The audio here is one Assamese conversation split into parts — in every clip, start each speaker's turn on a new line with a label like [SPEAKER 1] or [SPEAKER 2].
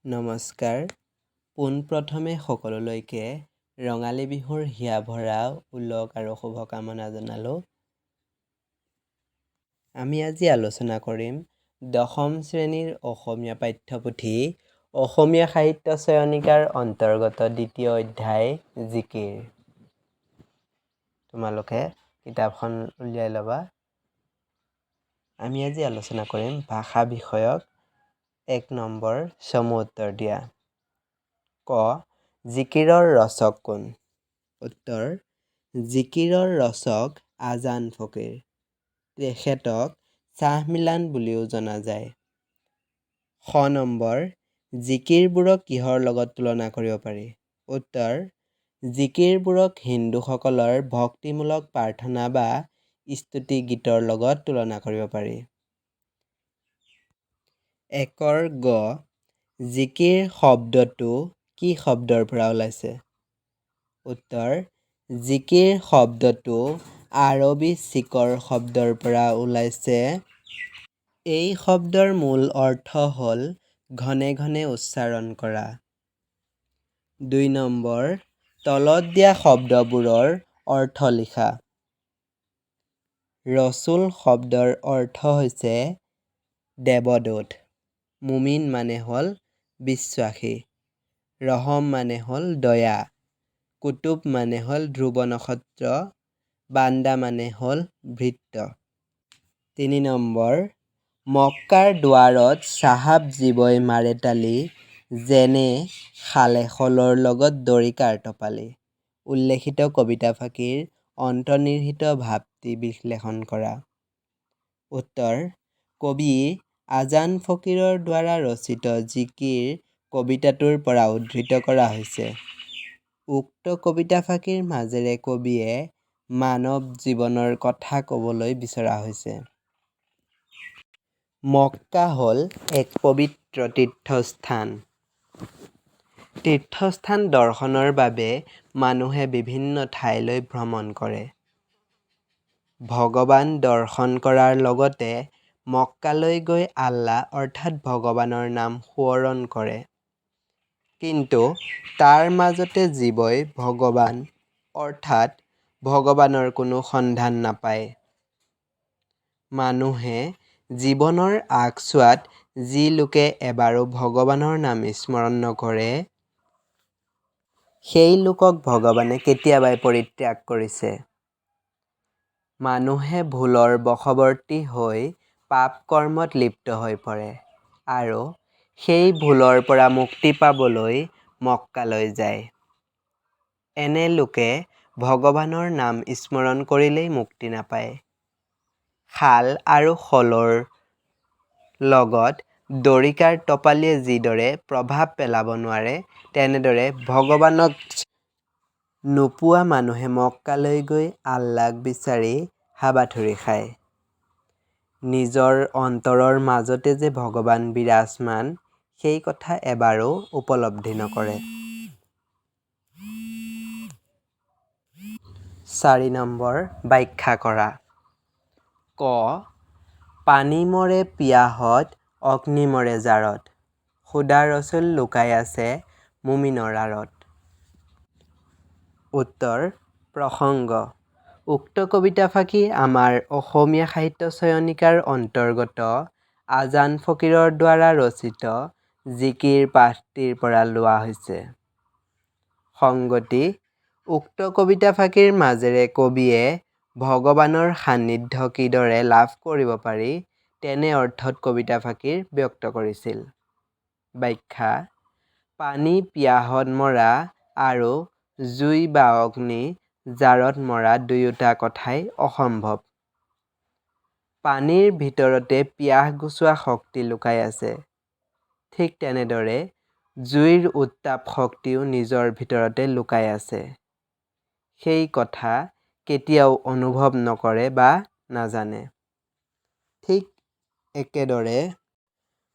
[SPEAKER 1] নমস্কাৰ। পোনপ্ৰথমে সকলোলৈকে ৰঙালী বিহুৰ হিয়া ভৰা উলগ আৰু শুভকামনা জনালোঁ। আমি আজি আলোচনা কৰিম দশম শ্ৰেণীৰ অসমীয়া পাঠ্যপুথি অসমীয়া সাহিত্য চয়নিকাৰ অন্তৰ্গত দ্বিতীয় অধ্যায় জিকিৰ। তোমালোকে কিতাপখন উলিয়াই ল'বা। আমি আজি আলোচনা কৰিম ভাষা বিষয়ক 1 নম্বৰ চমু উত্তৰ দিয়া। ক. জিকিৰৰ ৰচক কোন? উত্তৰ: জিকিৰৰ ৰচক আজান ফকীৰ। তেখেতক চাহ মিলান বুলিও জনা যায়। খ নম্বৰ: জিকিৰবোৰক কিহৰ লগত তুলনা কৰিব পাৰি? উত্তৰ: জিকিৰবোৰক হিন্দুসকলৰ ভক্তিমূলক প্ৰাৰ্থনা বা স্তুতি গীতৰ লগত তুলনা কৰিব পাৰি। 1 গ. জিকিৰ শব্দটো কি শব্দৰ পৰা ওলাইছে? উত্তৰ: জিকিৰ শব্দটো আৰবী চিকৰ শব্দৰ পৰা ওলাইছে। এই শব্দৰ মূল অৰ্থ হ'ল ঘনে ঘনে উচ্চাৰণ কৰা। 2 নম্বৰ: তলত দিয়া শব্দবোৰৰ অৰ্থ লিখা। ৰচুল শব্দৰ অৰ্থ হৈছে দেৱদূত। মুমিন মানে হ'ল বিশ্বাসী। ৰহম মানে হ'ল দয়া। কুতুব মানে হ'ল ধ্ৰুৱ নক্ষত্ৰ। বান্দা মানে হ'ল ভৃত্য। 3 নম্বৰ: মক্কাৰ দুৱাৰত চাহাব জীৱই মাৰে তালি, যেনে খালে শলৰ লগত দড়ি কাৰ টপালি। উল্লেখিত কবিতা ফাঁকিৰ অন্তৰ্নিহিত ভাবটি বিশ্লেষণ কৰা। উত্তৰ: কবি আজান ফকীৰৰ দ্বাৰা ৰচিত জিকিৰ কবিতাটোৰ পৰা উদ্ধৃত কৰা হৈছে। উক্ত কবিতা ফাঁকিৰ মাজেৰে কবিয়ে মানৱ জীৱনৰ কথা ক'বলৈ বিচৰা হৈছে। মক্কা হ'ল এক পবিত্ৰ তীৰ্থস্থান। তীৰ্থস্থান দৰ্শনৰ বাবে মানুহে বিভিন্ন ঠাইলৈ ভ্ৰমণ কৰে। ভগৱান দৰ্শন কৰাৰ লগতে মক্কালৈ গৈ আল্লাহ অৰ্থাৎ ভগৱানৰ নাম সোঁৱৰণ কৰে। কিন্তু তাৰ মাজতে জীৱই ভগৱান অৰ্থাৎ ভগৱানৰ কোনো সন্ধান নাপায়। মানুহে জীৱনৰ আগছোৱাত যি লোকে এবাৰো ভগৱানৰ নাম স্মৰণ নকৰে, সেই লোকক ভগৱানে কেতিয়াবাই পৰিত্যাগ কৰিছে। মানুহে ভুলৰ বশৱৰ্তী হৈ পাপ কৰ্মত লিপ্ত হৈ পৰে আৰু সেই ভুলৰ পৰা মুক্তি পাবলৈ মক্কালৈ যায়। এনে লোকে ভগৱানৰ নাম স্মৰণ কৰিলেই মুক্তি নাপায়। খাল আৰু শলৰ লগত দড়ি কাৰ টপালিয়ে যিদৰে প্ৰভাৱ পেলাব নোৱাৰে, তেনেদৰে ভগৱানক নোপোৱা মানুহে মক্কালৈ গৈ আল্লাক বিচাৰি হাবাথুৰি খায়। নিজৰ অন্তৰৰ মাজতে যে ভগৱান বিৰাজমান, সেই কথা এবাৰো উপলব্ধি নকৰে। 4 নম্বৰ: ব্যাখ্যা কৰা। ক. পানী মৰে পিয়াহত, অগ্নি মৰে জাৰত, খুদা ৰচুল লুকাই আছে মুমিনৰ আঁৰত। উত্তৰ: প্ৰসংগ: উক্ত কবিতা ফাঁকি আমাৰ অসমীয়া সাহিত্য চয়নিকাৰ অন্তৰ্গত আজান ফকীৰৰ দ্বাৰা ৰচিত জিকিৰ পাঠটিৰ পৰা লোৱা হৈছে। সংগতি: উক্ত কবিতা ফাঁকিৰ মাজেৰে কবিয়ে ভগৱানৰ সান্নিধ্য কিদৰে লাভ কৰিব পাৰি, তেনে অৰ্থত কবিতা ফাঁকিৰ ব্যক্ত কৰিছিল। ব্যাখ্যা: পানী পিয়াহত মৰা আৰু জুই বা অগ্নি জাৰত মৰা দুয়োটা কথাই অসম্ভৱ। পানীৰ ভিতৰতে পিয়াহ গুচোৱা শক্তি লুকাই আছে। ঠিক তেনেদৰে জুইৰ উত্তাপ শক্তিও নিজৰ ভিতৰতে লুকাই আছে। সেই কথা কেতিয়াও অনুভৱ নকৰে বা নাজানে। ঠিক একেদৰে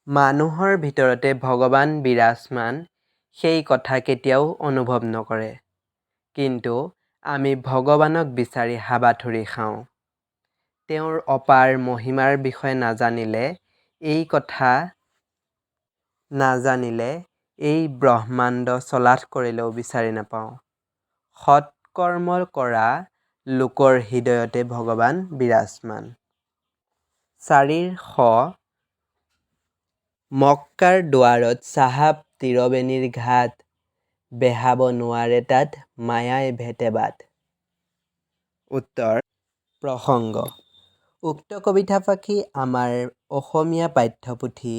[SPEAKER 1] মানুহৰ ভিতৰতে ভগৱান বিৰাজমান, সেই কথা কেতিয়াও অনুভৱ নকৰে। কিন্তু আমি ভগৱানক বিচাৰি হাবাথুৰি খাওঁ। তেওঁৰ অপাৰ মহিমাৰ বিষয়ে নাজানিলে, এই কথা নাজানিলে এই ব্ৰহ্মাণ্ড চলাথ কৰিলেও বিচাৰি নাপাওঁ। সৎকৰ্ম কৰা লোকৰ হৃদয়তে ভগৱান বিৰাজমান। 4ৰ শ মক্কাৰ দুৱাৰত চাহাব তীৰবেণীৰ ঘাট, বেহাব নোৱাৰে তাত মায়াই ভেটে বাট। উত্তৰ প্ৰসংগ। উক্ত কবিতাফাকি আমাৰ অসমীয়া পাঠ্যপুথি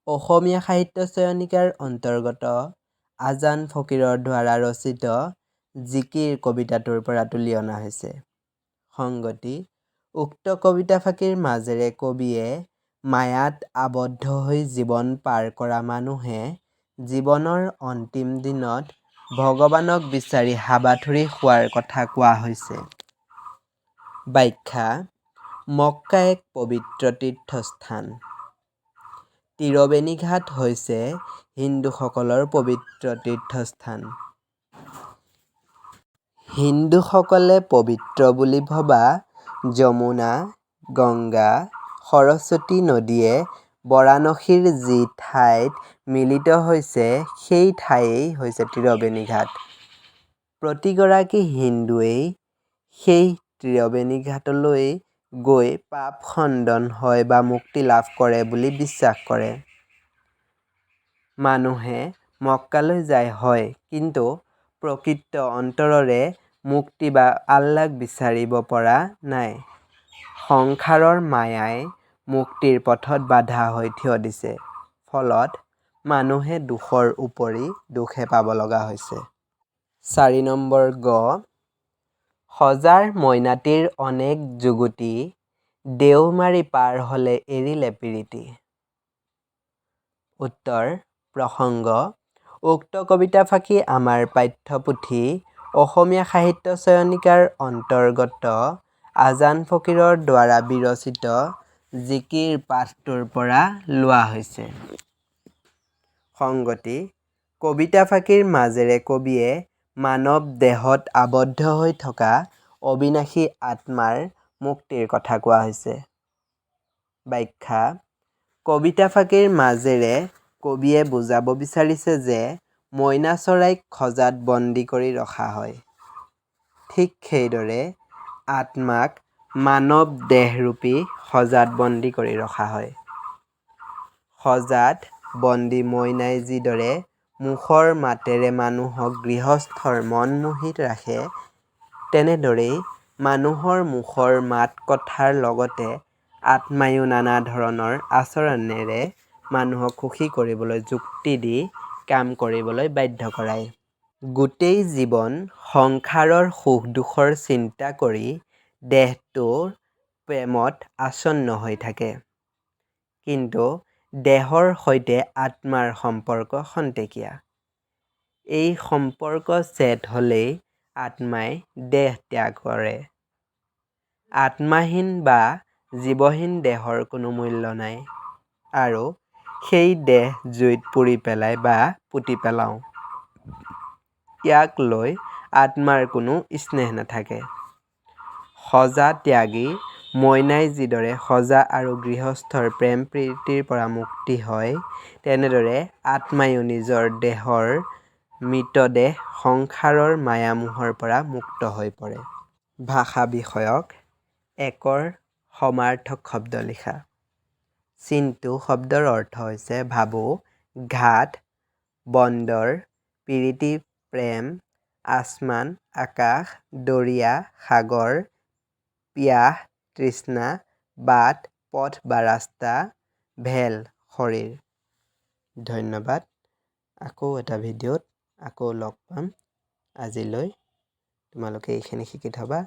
[SPEAKER 1] অসমীয়া সাহিত্য চয়নিকাৰ অন্তৰ্গত আজান ফকীৰৰ দ্বাৰা ৰচিত জিকিৰ কবিতাটোৰ পৰা তুলি অনা হৈছে। সংগতি: উক্ত কবিতাফাকিৰ মাজেৰে কবিয়ে মায়াত আবদ্ধ হৈ জীৱন পাৰ কৰা মানুহে জীৱনৰ অন্তিম দিনত ভগৱানক বিচাৰি হাবাথুৰি খোৱাৰ কথা কোৱা হৈছে। ব্যাখ্যা: মক্কা এক পবিত্ৰ তীৰ্থস্থান। তীৰবেণী ঘাট হৈছে হিন্দুসকলৰ পবিত্ৰ তীৰ্থস্থান। হিন্দুসকলে পবিত্ৰ বুলি ভবা যমুনা, গংগা, সৰস্বতী নদীয়ে বাৰাণসীৰ যি ঠাইত মিলিত হৈছে সেই ঠায়েই হৈছে ত্ৰিবেণী ঘাট। প্ৰতিগৰাকী হিন্দুৱেই সেই ত্ৰিবেণী ঘাটলৈ গৈ পাপ খণ্ডন হয় বা মুক্তি লাভ কৰে বুলি বিশ্বাস কৰে। মানুহে মক্কালৈ যায় হয়, কিন্তু প্ৰকৃত অন্তৰেৰে মুক্তি বা আল্লাক বিচাৰিব পৰা নাই। সংসাৰৰ মায়াই মুক্তিৰ পথত বাধা হৈ থিয় দিছে। ফলত মানুহে দুখৰ উপৰি দুখহে পাব লগা হৈছে। 4 নম্বৰ গ সজাৰ মইনাটিৰ অনেক যুগুটি, দেও মাৰি পাৰ হ'লে এৰিলে প্ৰীতি। উত্তৰ প্ৰসংগ। উক্ত কবিতাফাকি আমাৰ পাঠ্যপুথি অসমীয়া সাহিত্য চয়নিকাৰ অন্তৰ্গত আজান ফকীৰৰ দ্বাৰা বিৰচিত জিকিৰ পাঠটোৰ পৰা লোৱা হৈছে। সংগতি: কবিতাফাকিৰ মাজেৰে কবিয়ে মানৱ দেহত আবদ্ধ হৈ থকা অবিনাশী আত্মাৰ মুক্তিৰ কথা কোৱা হৈছে। ব্যাখ্যা: কবিতাফাকিৰ মাজেৰে কবিয়ে বুজাব বিচাৰিছে যে মইনা চৰাইক সজাত বন্দী কৰি ৰখা হয়। ঠিক সেইদৰে আত্মাক মানৱ দেহৰূপী সজাত বন্দী কৰি ৰখা হয়। সজাত বন্দী মইনাই যিদৰে মুখৰ মাতেৰে মানুহক গৃহস্থৰ মন মোহি ৰাখে, তেনেদৰেই মানুহৰ মুখৰ মাত কথাৰ লগতে আত্মায়ো নানা ধৰণৰ আচৰণেৰে মানুহক সুখী কৰিবলৈ যুক্তি দি কাম কৰিবলৈ বাধ্য কৰায়। গোটেই জীৱন সংসাৰৰ সুখ দুখৰ চিন্তা কৰি দেহটোৰ প্ৰেমত আচ্ছন্ন হৈ থাকে। কিন্তু দেহৰ সৈতে আত্মাৰ সম্পৰ্ক খন্তেকীয়া। এই সম্পৰ্ক ছেদ হ'লেই আত্মাই দেহ ত্যাগ কৰে। আত্মাহীন বা জীৱহীন দেহৰ কোনো মূল্য নাই আৰু সেই দেহ জুইত পুৰি পেলাই বা পুতি পেলাওঁ। ইয়াক লৈ আত্মাৰ কোনো স্নেহ নাথাকে। সজা ত্যাগী মইনাই যিদৰে সজা আৰু গৃহস্থৰ প্ৰেম প্ৰীতিৰ পৰা মুক্তি হয়, তেনেদৰে আত্মায়ো নিজৰ দেহৰ মৃতদেহ সংসাৰৰ মায়ামোহৰ পৰা মুক্ত হৈ পৰে। ভাষা বিষয়ক 1ৰ সমাৰ্থক শব্দ লিখা। চিন্তু শব্দৰ অৰ্থ হৈছে ভাবো, ঘাট, বন্দৰ, প্ৰীতি প্ৰেম, আসমান আকাশ, দৰিয়া সাগৰ, পিয়াহ তৃষ্ণা, বাট পথ বা ৰাস্তা, ভেল শৰীৰ। ধন্যবাদ। আকৌ এটা ভিডিঅ'ত আকৌ লগ পাম। আজিলৈ তোমালোকে এইখিনি শিকি থবা।